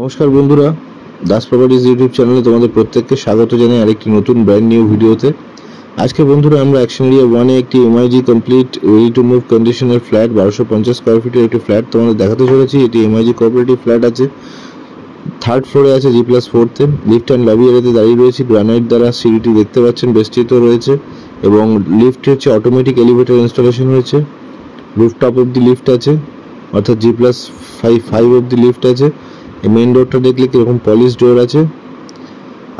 নমস্কার বন্ধুরা, Das properties YouTube চ্যানেলে তোমাদের প্রত্যেককে স্বাগত জানাই আরেকটি নতুন ব্র্যান্ড নিউ ভিডিওতে। আজকে বন্ধুরা আমরা অ্যাকশন এরিয়া 1 এ একটি MiG complete ready to move কন্ডিশনের ফ্ল্যাট 1250 স্কয়ার ফিটের একটি ফ্ল্যাট তোমাদের দেখাতে চলেছি। এটি এমআইজি কোঅপারেটিভ ফ্ল্যাট আছে, থার্ড ফ্লোরে আছে G+4-তে। লিফট অ্যান্ড লবি এরিয়াতে দাঁড়িয়ে রয়েছে, গ্রানাইট দ্বারা সিঁড়িটি দেখতে পাচ্ছেন বেষ্টিত রয়েছে এবং লিফট হচ্ছে অটোমেটিক এলিভেটর ইনস্টলেশন হয়েছে। রুফটপ অবধি লিফট আছে, অর্থাৎ G+5 অবধি লিফট আছে। মেইন ডোরটা দেখলে কিরকম পলিশ ডোর আছে,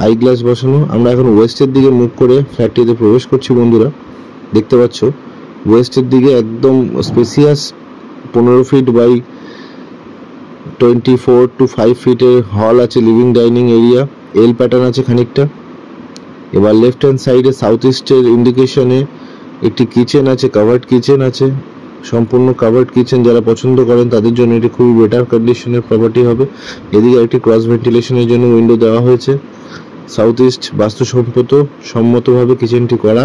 আই গ্লাস বসানো। আমরা এখন ওয়েস্টের দিকে মুভ করে ফ্ল্যাটটিতে প্রবেশ করছি বন্ধুরা। দেখতে পাচ্ছ ওয়েস্টের দিকে একদম স্পেসিয়াস 15 ফিট বাই 24 to 5 ফিটের হল আছে, লিভিং ডাইনিং এরিয়া, এল প্যাটার্ন আছে খানিকটা। এবার লেফট হ্যান্ড সাইডে সাউথ ইস্টের ইন্ডিকেশনে একটি কিচেন আছে, কাভার্ড কিচেন আছে, সম্পূর্ণ কাভার্ড কিচেন। যারা পছন্দ করেন তাদের জন্য এটি খুবই বেটার কন্ডিশনের প্রপার্টি হবে। এদিকে একটি ক্রস ভেন্টিলেশনের জন্য উইন্ডো দেওয়া হয়েছে। সাউথ ইস্ট বাস্তুসম্মতভাবে কিচেনটি করা।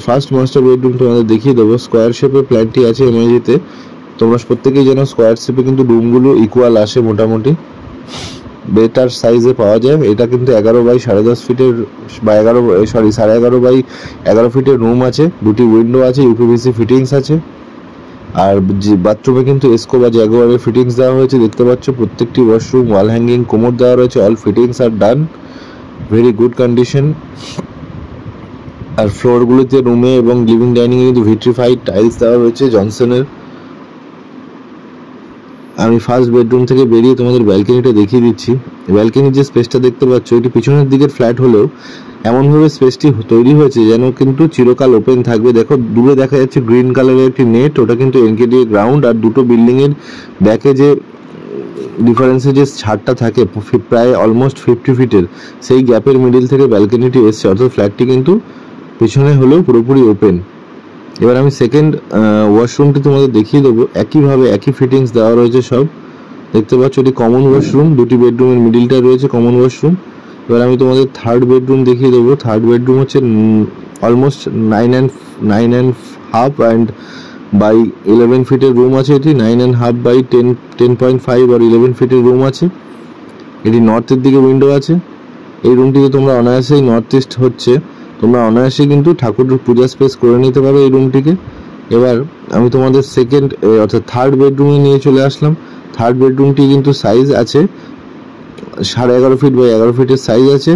ফার্স্ট মাস্টার বেডরুম তোমাদের দেখিয়ে দেবো। স্কোয়ার শেপে প্ল্যানটি আছে এমআইজিতে। তোমরা প্রত্যেকেই জানো স্কোয়ার শেপে কিন্তু রুমগুলো ইকুয়াল আসে, মোটামুটি বেটার সাইজে পাওয়া যায়। এটা কিন্তু 11 বাই 10.5 ফিটের বা 11.5 বাই 11 ফিটের রুম আছে, দুটি উইন্ডো আছে, ইউপিভিসি ফিটিংস আছে। আর বাথরুমে কিন্তু এসকো বা জ্যাগুয়ারের ফিটিংস দেওয়া হয়েছে, দেখতে পাচ্ছ। প্রত্যেকটি ওয়াশরুম, ওয়াল হ্যাঙ্গিং, কোমোড দেওয়া রয়েছে। অল ফিটিংস আর ডান, ভেরি গুড কন্ডিশন। আর ফ্লোরগুলোতে রুমে এবং লিভিং ডাইনিংয়ে কিন্তু ভিট্রিফাইড টাইলস দেওয়া হয়েছে জনসনের। আমি ফার্স্ট বেডরুম থেকে বেরিয়ে তোমাদের ব্যালকনিটা দেখিয়ে দিচ্ছি। ব্যালকনির যে স্পেসটা দেখতে পাচ্ছ, এটি পিছনের দিকের ফ্ল্যাট হলেও এমনভাবে স্পেসটি তৈরি হয়েছে যেন কিন্তু চিরকাল ওপেন থাকবে। দেখো দূরে দেখা যাচ্ছে গ্রিন কালারের একটি নেট, ওটা কিন্তু এনকেডি গ্রাউন্ড। আর দুটো বিল্ডিংয়ের ব্যাকে যে ডিফারেন্সে যে ছাদটা থাকে প্রায় অলমোস্ট 50 ফিটের, সেই গ্যাপের মিডিল থেকে ব্যালকনিটি এসছে, অর্থাৎ ফ্ল্যাটটি কিন্তু পিছনে হলেও পুরোপুরি ওপেন। এবার আমি সেকেন্ড ওয়াশরুমটি তোমাদের দেখিয়ে দেবো। একইভাবে একই ফিটিংস দেওয়া রয়েছে সব, দেখতে পাচ্ছ। এটি কমন ওয়াশরুম, দুটি বেডরুমের মিডিলটা রয়েছে কমন ওয়াশরুম। এবার আমি তোমাদের থার্ড বেডরুম দেখিয়ে দেবো। থার্ড বেডরুম হচ্ছে অলমোস্ট 9.5 অ্যান্ড বাই 11 ফিটের রুম আছে। এটি 9.5 বাই 10.5 আর 11 ফিটের রুম আছে। এটি নর্থের দিকে উইন্ডো আছে। এই রুমটিতে তোমরা অনায়াসেই, নর্থ ইস্ট হচ্ছে, তোমরা অনায়াসে কিন্তু ঠাকুরের পূজা স্পেস করে নিতে পারো এই রুমটিকে। এবার আমি তোমাদের অর্থাৎ থার্ড বেডরুমে নিয়ে চলে আসলাম। থার্ড বেডরুমটি কিন্তু সাইজ আছে 11.5 ফিট বাই 11 ফিটের সাইজ আছে।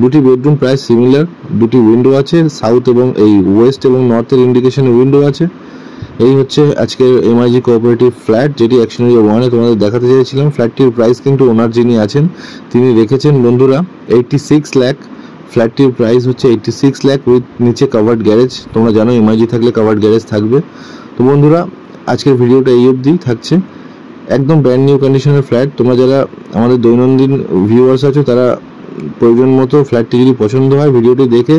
দুটি বেডরুম প্রায় সিমিলার, দুটি উইন্ডো আছে, সাউথ এবং ওয়েস্ট এবং নর্থের ইন্ডিকেশনে উইন্ডো আছে। এই হচ্ছে আজকের এমআইজি কোঅপারেটিভ ফ্ল্যাট, যেটি অ্যাকশন এরিয়া 1 এ তোমাদের দেখাতে চেয়েছিলাম। ফ্ল্যাটটির প্রাইস কিন্তু ওনার যিনি আছেন তিনি রেখেছেন বন্ধুরা 86 লাখ। ফ্ল্যাটটির প্রাইস হচ্ছে 86 লাখ উইথ নিচে কাভার্ড গ্যারেজ। তোমরা জানো এমআইজি থাকলে কাভার্ড গ্যারেজ থাকবে। তো বন্ধুরা আজকের ভিডিওটা এই অবধি থাকছে। একদম ব্র্যান্ড নিউ কন্ডিশনের ফ্ল্যাট। তোমরা যারা আমাদের দৈনন্দিন ভিউয়ার্স আছো, তারা প্রয়োজন মতো ফ্ল্যাটটি যদি পছন্দ হয় ভিডিওটি দেখে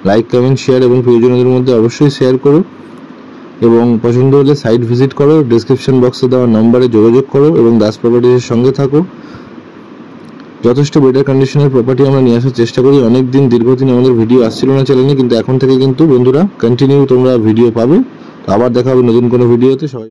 লাইক, কমেন্ট, শেয়ার এবং প্রিয়জনদের মধ্যে অবশ্যই শেয়ার করো। এবং পছন্দ হলে সাইট ভিজিট করো, ডেসক্রিপশন বক্সে দেওয়া নাম্বারে যোগাযোগ করো এবং দাস প্রপার্টিজের সঙ্গে থাকো। যথেষ্ট বেটার কন্ডিশনের প্রপার্টি আমরা নিয়ে আসার চেষ্টা করি। অনেকদিন দীর্ঘদিন আমাদের ভিডিও আসছিল না চ্যানেলে, কিন্তু এখন থেকে কিন্তু বন্ধুরা কন্টিনিউ তোমরা ভিডিও পাবে। তো আবার দেখা হবে নতুন কোনো ভিডিওতে। সবাই